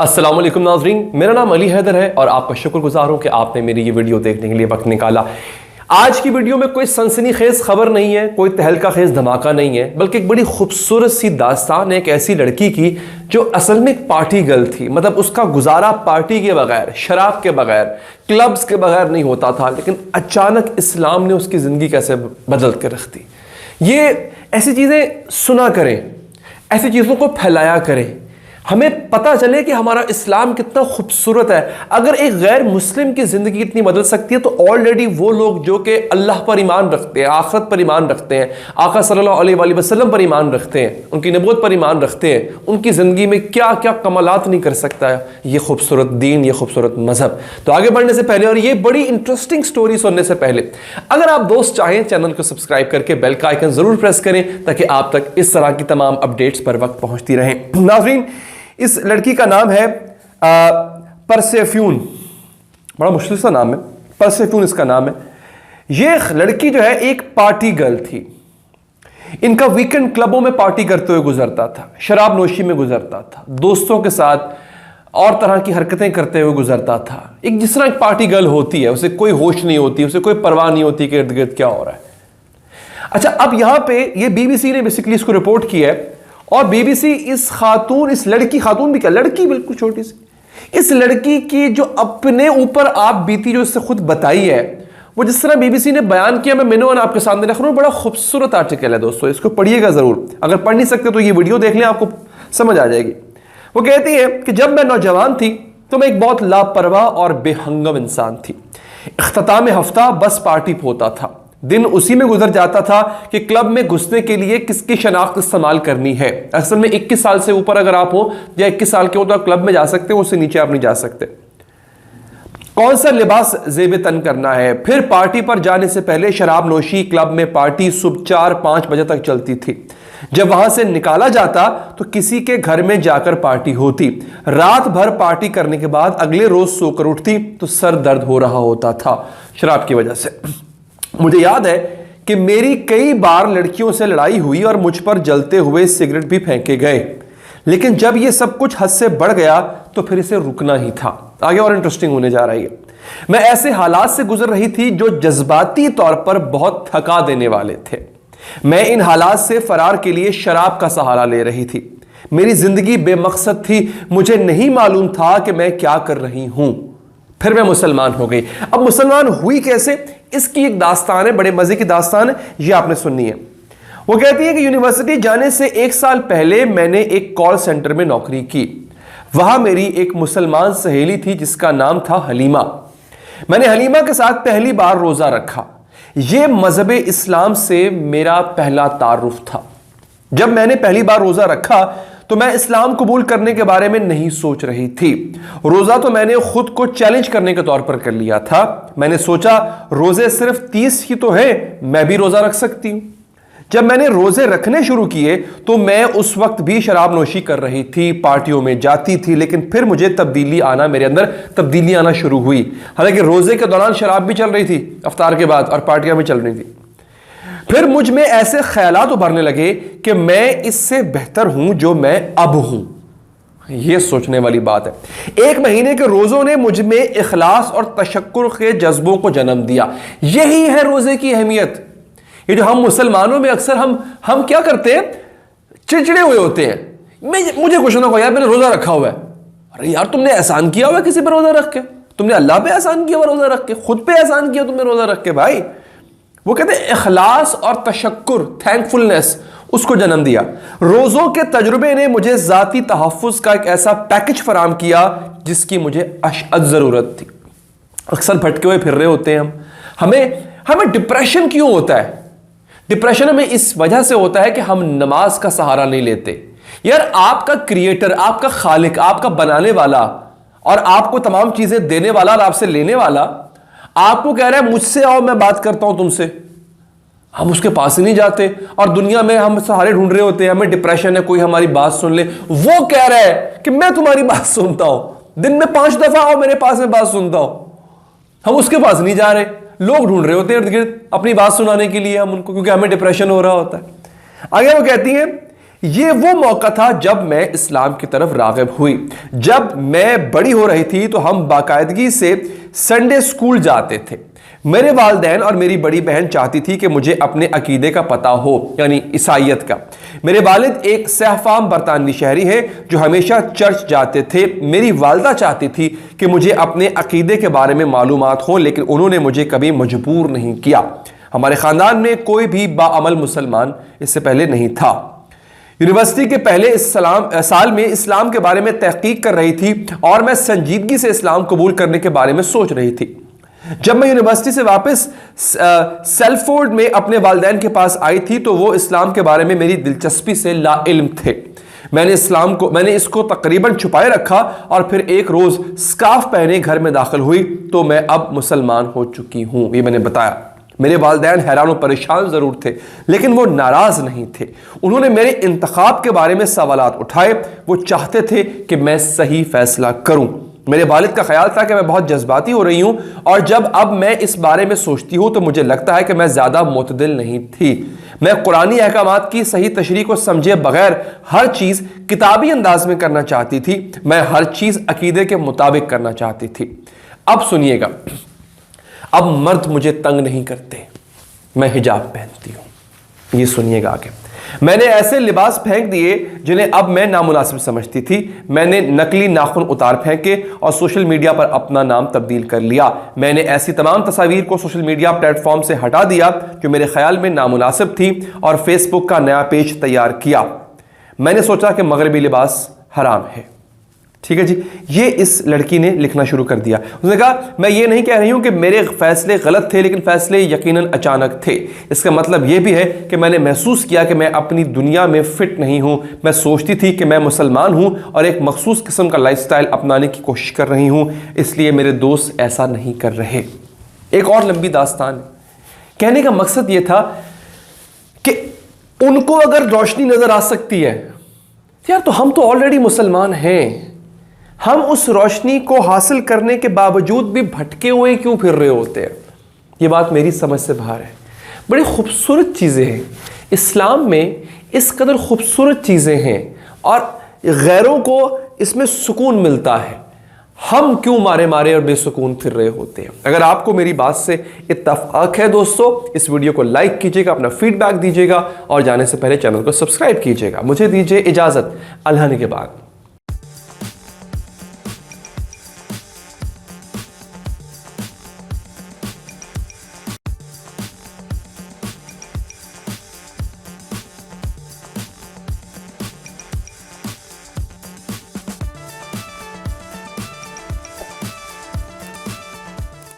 السلام علیکم ناظرین، میرا نام علی حیدر ہے اور آپ کا شکر گزار ہوں کہ آپ نے میری یہ ویڈیو دیکھنے کے لیے وقت نکالا۔ آج کی ویڈیو میں کوئی سنسنی خیز خبر نہیں ہے، کوئی تہلکہ خیز دھماکہ نہیں ہے، بلکہ ایک بڑی خوبصورت سی داستان ہے ایک ایسی لڑکی کی جو اصل میں ایک پارٹی گرل تھی۔ مطلب اس کا گزارا پارٹی کے بغیر، شراب کے بغیر، کلبز کے بغیر نہیں ہوتا تھا، لیکن اچانک اسلام نے اس کی زندگی کیسے بدل کے رکھ دی۔ یہ ایسی چیزیں سنا کریں، ایسی چیزوں کو پھیلایا کریں، ہمیں پتہ چلے کہ ہمارا اسلام کتنا خوبصورت ہے۔ اگر ایک غیر مسلم کی زندگی اتنی بدل سکتی ہے تو آلریڈی وہ لوگ جو کہ اللہ پر ایمان رکھتے ہیں، آخرت پر ایمان رکھتے ہیں، آقا صلی اللہ علیہ وآلہ وسلم پر ایمان رکھتے ہیں، ان کی نبوت پر ایمان رکھتے ہیں، ان کی زندگی میں کیا کیا کمالات نہیں کر سکتا ہے یہ خوبصورت دین، یہ خوبصورت مذہب۔ تو آگے بڑھنے سے پہلے اور یہ بڑی انٹرسٹنگ سٹوری سننے سے پہلے اگر آپ دوست چاہیں چینل کو سبسکرائب کر کے بیل کا آئیکن ضرور پریس کریں تاکہ آپ تک اس طرح کی تمام اپڈیٹس پر وقت پہنچتی رہیں۔ ناظرین، اس لڑکی کا نام ہے پرسیفیون، بڑا مشکل سا نام ہے، پرسیفیون اس کا نام ہے۔ یہ لڑکی جو ہے ایک پارٹی گرل تھی۔ ان کا ویکنڈ کلبوں میں پارٹی کرتے ہوئے گزرتا تھا، شراب نوشی میں گزرتا تھا، دوستوں کے ساتھ اور طرح کی حرکتیں کرتے ہوئے گزرتا تھا۔ ایک جس طرح ایک پارٹی گرل ہوتی ہے، اسے کوئی ہوش نہیں ہوتی، اسے کوئی پرواہ نہیں ہوتی کہ ارد گرد کیا ہو رہا ہے۔ اچھا، اب یہاں پہ یہ بی بی سی نے بیسیکلی اس کو رپورٹ کیا ہے، اور بی بی سی اس لڑکی، خاتون بھی کیا، لڑکی بالکل چھوٹی سی، اس لڑکی کی جو اپنے اوپر آپ بیتی جو اس سے خود بتائی ہے، وہ جس طرح بی بی سی نے بیان کیا، میں منوان آپ کے سامنے رکھ رہا ہوں۔ بڑا خوبصورت آرٹیکل ہے دوستو، اس کو پڑھیے گا ضرور۔ اگر پڑھ نہیں سکتے تو یہ ویڈیو دیکھ لیں، آپ کو سمجھ آ جائے گی۔ وہ کہتی ہے کہ جب میں نوجوان تھی تو میں ایک بہت لاپرواہ اور بے ہنگم انسان تھی۔ اختتام ہفتہ بس پارٹی ہوتا تھا، دن اسی میں گزر جاتا تھا کہ کلب میں گھسنے کے لیے کس کی شناخت استعمال کرنی ہے۔ اصل میں 21 سال سے اوپر اگر آپ ہو یا 21 سال کے ہو تو آپ کلب میں جا سکتے ہو، اس سے نیچے آپ نہیں جا سکتے۔ کون سا لباس زیب تن کرنا ہے، پھر پارٹی پر جانے سے پہلے شراب نوشی، کلب میں پارٹی صبح 4-5 بجے تک چلتی تھی۔ جب وہاں سے نکالا جاتا تو کسی کے گھر میں جا کر پارٹی ہوتی۔ رات بھر پارٹی کرنے کے بعد اگلے روز سو کر اٹھتی تو سر درد ہو رہا ہوتا تھا شراب کی وجہ سے۔ مجھے یاد ہے کہ میری کئی بار لڑکیوں سے لڑائی ہوئی اور مجھ پر جلتے ہوئے سگریٹ بھی پھینکے گئے، لیکن جب یہ سب کچھ حد سے بڑھ گیا تو پھر اسے رکنا ہی تھا۔ آگے اور انٹرسٹنگ ہونے جا رہی ہے۔ میں ایسے حالات سے گزر رہی تھی جو جذباتی طور پر بہت تھکا دینے والے تھے۔ میں ان حالات سے فرار کے لیے شراب کا سہارا لے رہی تھی۔ میری زندگی بے مقصد تھی، مجھے نہیں معلوم تھا کہ میں کیا کر رہی ہوں۔ پھر میں مسلمان ہو گئی۔ اب مسلمان ہوئی کیسے، اس کی ایک داستان ہے، بڑے مزے کی داستان ہے، یہ آپ نے سننی ہے۔ وہ کہتی ہے کہ یونیورسٹی جانے سے 1 سال پہلے میں نے ایک کال سینٹر میں نوکری کی۔ وہاں میری ایک مسلمان سہیلی تھی جس کا نام تھا حلیمہ۔ میں نے حلیمہ کے ساتھ پہلی بار روزہ رکھا۔ یہ مذہب اسلام سے میرا پہلا تعارف تھا۔ جب میں نے پہلی بار روزہ رکھا تو میں اسلام قبول کرنے کے بارے میں نہیں سوچ رہی تھی۔ روزہ تو میں نے خود کو چیلنج کرنے کے طور پر کر لیا تھا۔ میں نے سوچا روزے صرف 30 ہی تو ہیں، میں بھی روزہ رکھ سکتی ہوں۔ جب میں نے روزے رکھنے شروع کیے تو میں اس وقت بھی شراب نوشی کر رہی تھی، پارٹیوں میں جاتی تھی، لیکن پھر مجھے میرے اندر تبدیلی آنا شروع ہوئی۔ حالانکہ روزے کے دوران شراب بھی چل رہی تھی افطار کے بعد، اور پارٹیاں بھی چل رہی تھی۔ پھر مجھ میں ایسے خیالات ابھرنے لگے کہ میں اس سے بہتر ہوں جو میں اب ہوں۔ یہ سوچنے والی بات ہے۔ 1 مہینے کے روزوں نے مجھ میں اخلاص اور تشکر کے جذبوں کو جنم دیا۔ یہی ہے روزے کی اہمیت۔ یہ جو ہم مسلمانوں میں اکثر ہم کیا کرتے ہیں، چڑچڑے ہوئے ہوتے ہیں، مجھے کچھ نہ ہو یار، میں نے روزہ رکھا ہوا ہے۔ ارے یار، تم نے احسان کیا ہوا ہے کسی پہ روزہ رکھ کے؟ تم نے اللہ پہ احسان کیا ہوا روزہ رکھ کے؟ خود پہ احسان کیا تم نے روزہ رکھ کے؟ بھائی وہ کہتے ہیں اخلاص اور تشکر، تھینکفلنس، اس کو جنم دیا۔ روزوں کے تجربے نے مجھے ذاتی تحفظ کا ایک ایسا پیکج فراہم کیا جس کی مجھے اشد ضرورت تھی۔ اکثر بھٹکے ہوئے پھر رہے ہوتے ہیں ہمیں ڈپریشن کیوں ہوتا ہے؟ ڈپریشن ہمیں اس وجہ سے ہوتا ہے کہ ہم نماز کا سہارا نہیں لیتے۔ یار، آپ کا کریٹر، آپ کا خالق، آپ کا بنانے والا اور آپ کو تمام چیزیں دینے والا اور آپ سے لینے والا آپ کو کہہ رہا ہے مجھ سے آؤ، میں بات کرتا ہوں تم سے۔ ہم اس کے پاس ہی نہیں جاتے اور دنیا میں ہم سہارے ڈھونڈ رہے ہوتے ہیں، ہمیں ڈپریشن ہے، کوئی ہماری بات سن لے۔ وہ کہہ رہا ہے کہ میں تمہاری بات سنتا ہوں، دن میں 5 دفعہ آؤ میرے پاس، میں بات سنتا ہوں۔ ہم اس کے پاس نہیں جا رہے، لوگ ڈھونڈ رہے ہوتے ہیں ارد گرد اپنی بات سنانے کے لیے ہم ان کو، کیونکہ ہمیں ڈپریشن ہو رہا ہوتا ہے۔ آگے وہ کہتی ہیں یہ وہ موقع تھا جب میں اسلام کی طرف راغب ہوئی۔ جب میں بڑی ہو رہی تھی تو ہم باقاعدگی سے سنڈے سکول جاتے تھے۔ میرے والدین اور میری بڑی بہن چاہتی تھی کہ مجھے اپنے عقیدے کا پتہ ہو، یعنی عیسائیت کا۔ میرے والد ایک سیاہ فام برطانوی شہری ہیں جو ہمیشہ چرچ جاتے تھے۔ میری والدہ چاہتی تھی کہ مجھے اپنے عقیدے کے بارے میں معلومات ہوں، لیکن انہوں نے مجھے کبھی مجبور نہیں کیا۔ ہمارے خاندان میں کوئی بھی باعمل مسلمان اس سے پہلے نہیں تھا۔ یونیورسٹی کے پہلے سال میں اسلام کے بارے میں تحقیق کر رہی تھی اور میں سنجیدگی سے اسلام قبول کرنے کے بارے میں سوچ رہی تھی۔ جب میں یونیورسٹی سے واپس سیلفورڈ میں اپنے والدین کے پاس آئی تھی تو وہ اسلام کے بارے میں میری دلچسپی سے لا علم تھے۔ میں نے اس کو تقریباً چھپائے رکھا اور پھر ایک روز سکارف پہنے گھر میں داخل ہوئی تو میں اب مسلمان ہو چکی ہوں، یہ میں نے بتایا۔ میرے والدین حیران و پریشان ضرور تھے لیکن وہ ناراض نہیں تھے۔ انہوں نے میرے انتخاب کے بارے میں سوالات اٹھائے۔ وہ چاہتے تھے کہ میں صحیح فیصلہ کروں۔ میرے والد کا خیال تھا کہ میں بہت جذباتی ہو رہی ہوں، اور جب اب میں اس بارے میں سوچتی ہوں تو مجھے لگتا ہے کہ میں زیادہ معتدل نہیں تھی۔ میں قرآنی احکامات کی صحیح تشریح کو سمجھے بغیر ہر چیز کتابی انداز میں کرنا چاہتی تھی۔ میں ہر چیز عقیدے کے مطابق کرنا چاہتی تھی۔ اب سنیے گا، اب مرد مجھے تنگ نہیں کرتے، میں حجاب پہنتی ہوں۔ یہ سنیے گا آگے۔ میں نے ایسے لباس پھینک دیے جنہیں اب میں نامناسب سمجھتی تھی۔ میں نے نقلی ناخن اتار پھینکے اور سوشل میڈیا پر اپنا نام تبدیل کر لیا۔ میں نے ایسی تمام تصاویر کو سوشل میڈیا پلیٹ فارم سے ہٹا دیا جو میرے خیال میں نامناسب تھی اور فیس بک کا نیا پیج تیار کیا۔ میں نے سوچا کہ مغربی لباس حرام ہے۔ ٹھیک ہے جی، یہ اس لڑکی نے لکھنا شروع کر دیا۔ اس نے کہا میں یہ نہیں کہہ رہی ہوں کہ میرے فیصلے غلط تھے، لیکن فیصلے یقیناً اچانک تھے۔ اس کا مطلب یہ بھی ہے کہ میں نے محسوس کیا کہ میں اپنی دنیا میں فٹ نہیں ہوں۔ میں سوچتی تھی کہ میں مسلمان ہوں اور ایک مخصوص قسم کا لائف سٹائل اپنانے کی کوشش کر رہی ہوں، اس لیے میرے دوست ایسا نہیں کر رہے۔ ایک اور لمبی داستان۔ کہنے کا مقصد یہ تھا کہ ان کو اگر روشنی نظر آ سکتی ہے یار تو ہم تو آلریڈی مسلمان ہیں، ہم اس روشنی کو حاصل کرنے کے باوجود بھی بھٹکے ہوئے کیوں پھر رہے ہوتے ہیں؟ یہ بات میری سمجھ سے باہر ہے۔ بڑی خوبصورت چیزیں ہیں اسلام میں، اس قدر خوبصورت چیزیں ہیں اور غیروں کو اس میں سکون ملتا ہے، ہم کیوں مارے اور بے سکون پھر رہے ہوتے ہیں؟ اگر آپ کو میری بات سے اتفاق ہے دوستو، اس ویڈیو کو لائک کیجئے گا، اپنا فیڈ بیک دیجئے گا اور جانے سے پہلے چینل کو سبسکرائب کیجئے گا۔ مجھے دیجئے اجازت، اللہ نے کے بعد۔